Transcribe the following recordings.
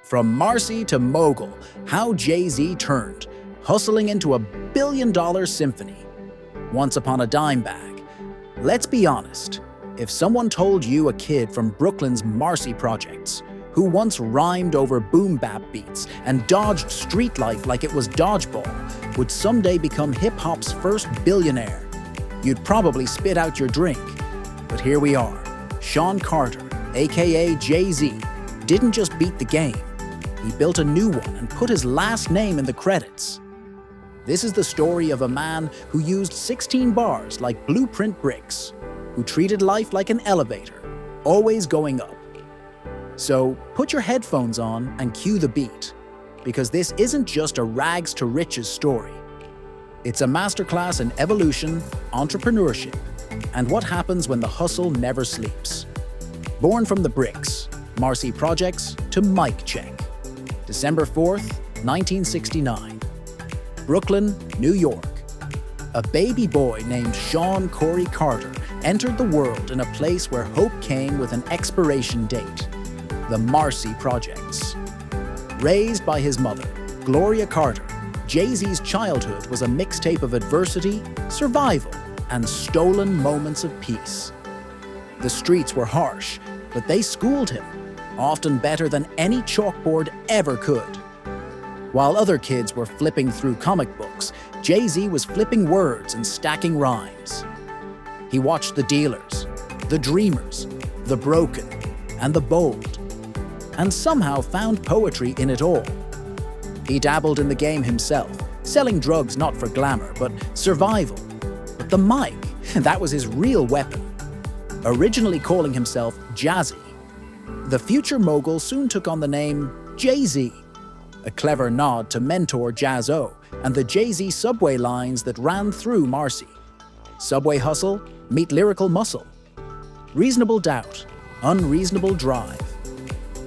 From Marcy to Mogul, how Jay-Z turned, hustling into a billion-dollar symphony. Once upon a dime bag. Let's be honest, if someone told you a kid from Brooklyn's Marcy projects, who once rhymed over boom-bap beats and dodged street life like it was dodgeball, would someday become hip-hop's first billionaire, you'd probably spit out your drink. But here we are. Sean Carter, aka Jay-Z, didn't just beat the game. He built a new one and put his last name in the credits. This is the story of a man who used 16 bars like blueprint bricks, who treated life like an elevator, always going up. So put your headphones on and cue the beat, because this isn't just a rags to riches story. It's a masterclass in evolution, entrepreneurship, and what happens when the hustle never sleeps. Born from the bricks, Marcy Projects to Mic Check. December 4th, 1969. Brooklyn, New York. A baby boy named Sean Corey Carter entered the world in a place where hope came with an expiration date. The Marcy Projects. Raised by his mother, Gloria Carter, Jay-Z's childhood was a mixtape of adversity, survival, and stolen moments of peace. The streets were harsh, but they schooled him, often better than any chalkboard ever could. While other kids were flipping through comic books, Jay-Z was flipping words and stacking rhymes. He watched the dealers, the dreamers, the broken, and the bold, and somehow found poetry in it all. He dabbled in the game himself, selling drugs not for glamour, but survival. But the mic, that was his real weapon. Originally calling himself Jazzy, the future mogul soon took on the name Jay-Z, a clever nod to mentor Jaz-O and the Jay-Z subway lines that ran through Marcy. Subway hustle, meet lyrical muscle. Reasonable doubt, unreasonable drive.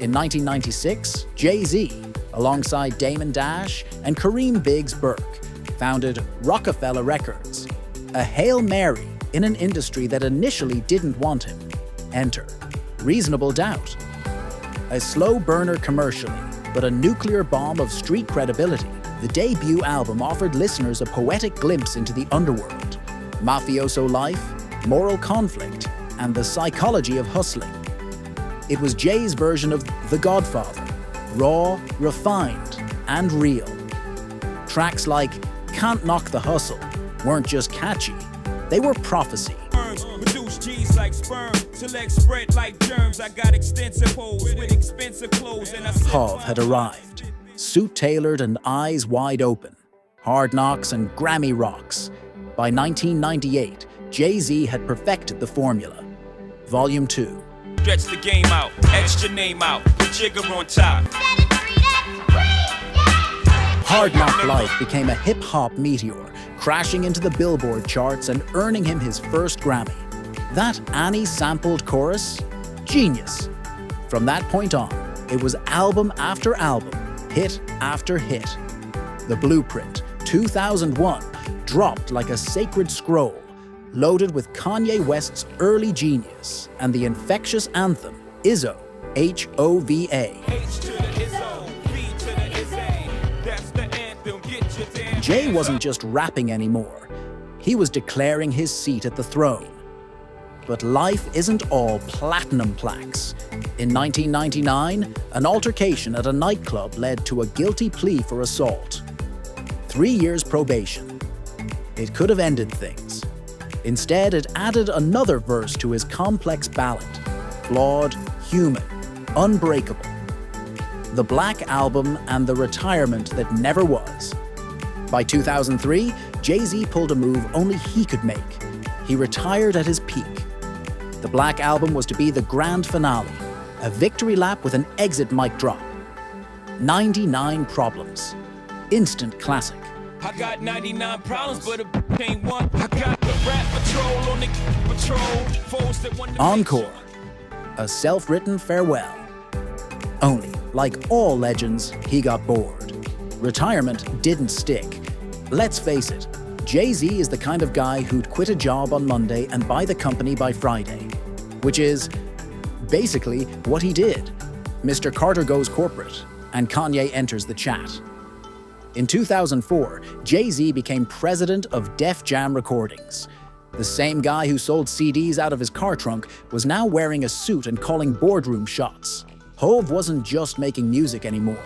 In 1996, Jay-Z, alongside Damon Dash and Kareem Biggs Burke, founded Rockefeller Records, a Hail Mary in an industry that initially didn't want him. Enter Reasonable Doubt. A slow burner commercially, but a nuclear bomb of street credibility, the debut album offered listeners a poetic glimpse into the underworld, mafioso life, moral conflict, and the psychology of hustling. It was Jay's version of The Godfather, raw, refined, and real. Tracks like Can't Knock the Hustle weren't just catchy, they were prophecy. Produce G's like sperm, select spread like germs. I got extensive holes with expensive clothes and Hov had arrived, suit tailored and eyes wide open. Hard knocks and Grammy rocks. By 1998, Jay-Z had perfected the formula. Volume 2. Stretch the game out, etch your name out, put jigger on top. Hard Knock Life became a hip-hop meteor, crashing into the Billboard charts and earning him his first Grammy. That Annie-sampled chorus? Genius. From that point on, it was album after album, hit after hit. The Blueprint, 2001, dropped like a sacred scroll, loaded with Kanye West's early genius and the infectious anthem, Izzo, H-O-V-A. Jay wasn't just rapping anymore. He was declaring his seat at the throne. But life isn't all platinum plaques. In 1999, an altercation at a nightclub led to a guilty plea for assault. 3 years probation. It could have ended things. Instead, it added another verse to his complex ballad. Flawed, human, unbreakable. The Black Album and the retirement that never was. By 2003, Jay-Z pulled a move only he could make. He retired at his peak. The Black Album was to be the grand finale, a victory lap with an exit mic drop. 99 Problems. Instant classic. I got 99 problems, but it ain't one. I got the rap patrol on the patrol. Encore. A self-written farewell. Only, like all legends, he got bored. Retirement didn't stick. Let's face it, Jay-Z is the kind of guy who'd quit a job on Monday and buy the company by Friday, which is basically what he did. Mr. Carter goes corporate. and Kanye enters the chat. In 2004, Jay-Z became president of Def Jam Recordings. The same guy who sold CDs out of his car trunk was now wearing a suit and calling boardroom shots. Hov wasn't just making music anymore.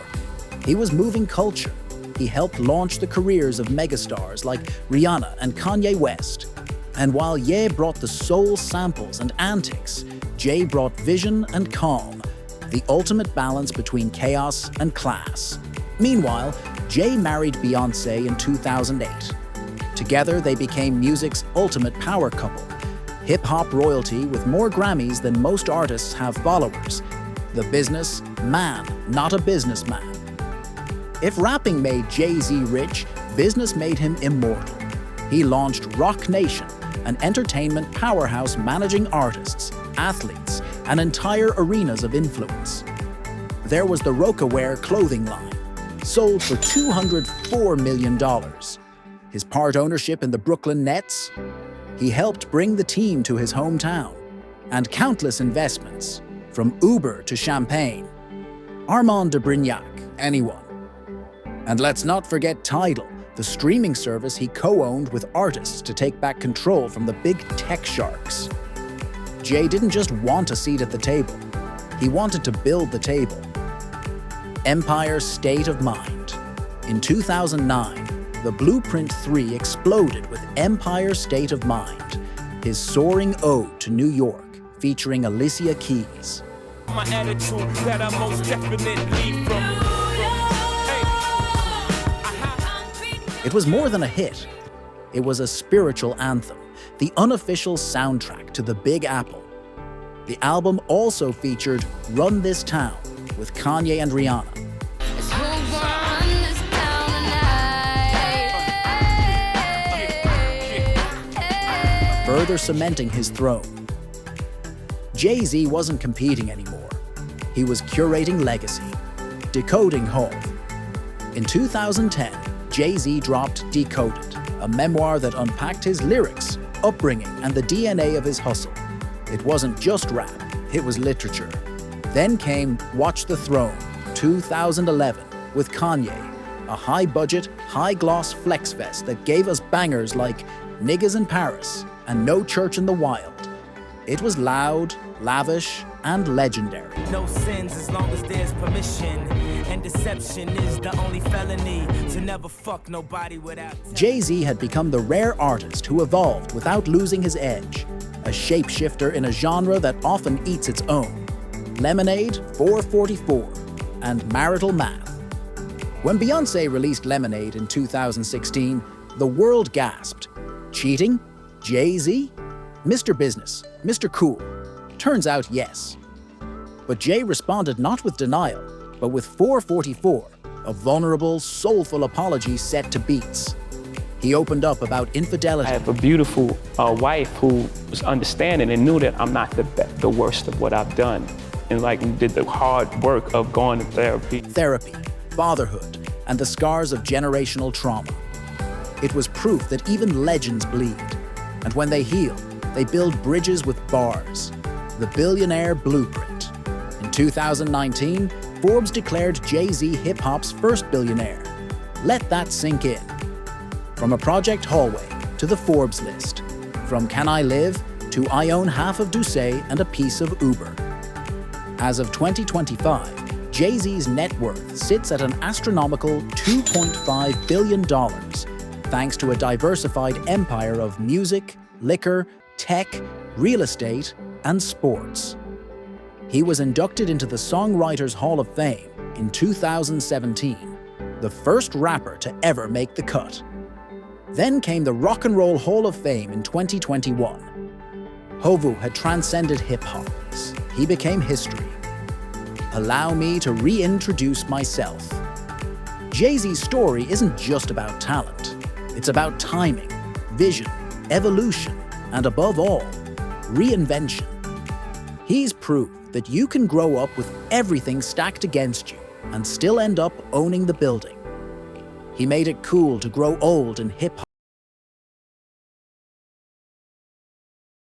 He was moving culture. He helped launch the careers of megastars like Rihanna and Kanye West. And while Ye brought the soul samples and antics, Jay brought vision and calm, the ultimate balance between chaos and class. Meanwhile, Jay married Beyoncé in 2008. Together, they became music's ultimate power couple. Hip-hop royalty with more Grammys than most artists have followers. The business man, not a businessman. If rapping made Jay-Z rich, business made him immortal. He launched Roc Nation, an entertainment powerhouse managing artists, athletes, and entire arenas of influence. There was the Roc-aware clothing line, sold for $204 million. His part ownership in the Brooklyn Nets? He helped bring the team to his hometown. And countless investments, from Uber to champagne. Armand de Brignac, anyone. And let's not forget Tidal, the streaming service he co-owned with artists to take back control from the big tech sharks. Jay didn't just want a seat at the table. He wanted to build the table. Empire State of Mind. In 2009, the Blueprint 3 exploded with Empire State of Mind, his soaring ode to New York, featuring Alicia Keys. My attitude that I most definitely from. It was more than a hit. It was a spiritual anthem, the unofficial soundtrack to the Big Apple. The album also featured Run This Town with Kanye and Rihanna. Further cementing his throne. Jay-Z wasn't competing anymore. He was curating legacy, decoding Hov. In 2010, Jay-Z dropped Decoded, a memoir that unpacked his lyrics, upbringing, and the DNA of his hustle. It wasn't just rap, it was literature. Then came Watch the Throne, 2011, with Kanye, a high-budget, high-gloss flex fest that gave us bangers like Niggas in Paris and No Church in the Wild. It was loud, lavish, and legendary. No sins as long as there's permission, and deception is the only felony, to never fuck nobody without. Jay-Z had become the rare artist who evolved without losing his edge, a shapeshifter in a genre that often eats its own. Lemonade, 444, and Marital Math. When Beyoncé released Lemonade in 2016, the world gasped. Cheating? Jay-Z? Mr. Business, Mr. Cool. Turns out yes. But Jay responded not with denial, but with 444, a vulnerable, soulful apology set to beats. He opened up about infidelity. I have a beautiful wife who was understanding and knew that I'm not the worst of what I've done, and did the hard work of going to therapy. Therapy, fatherhood, and the scars of generational trauma. It was proof that even legends bleed, and when they heal, they build bridges with bars. The Billionaire Blueprint. In 2019, Forbes declared Jay-Z hip-hop's first billionaire. Let that sink in. From a project hallway to the Forbes list, from Can I Live to I own half of Doucet and a piece of Uber. As of 2025, Jay-Z's net worth sits at an astronomical $2.5 billion, thanks to a diversified empire of music, liquor, tech, real estate, and sports. He was inducted into the Songwriters Hall of Fame in 2017, the first rapper to ever make the cut. Then came the Rock and Roll Hall of Fame in 2021. Hovu had transcended hip-hop. He became history. Allow me to reintroduce myself. Jay-Z's story isn't just about talent. It's about timing, vision, evolution, and above all, reinvention. He's proof that you can grow up with everything stacked against you and still end up owning the building. He made it cool to grow old in hip-hop.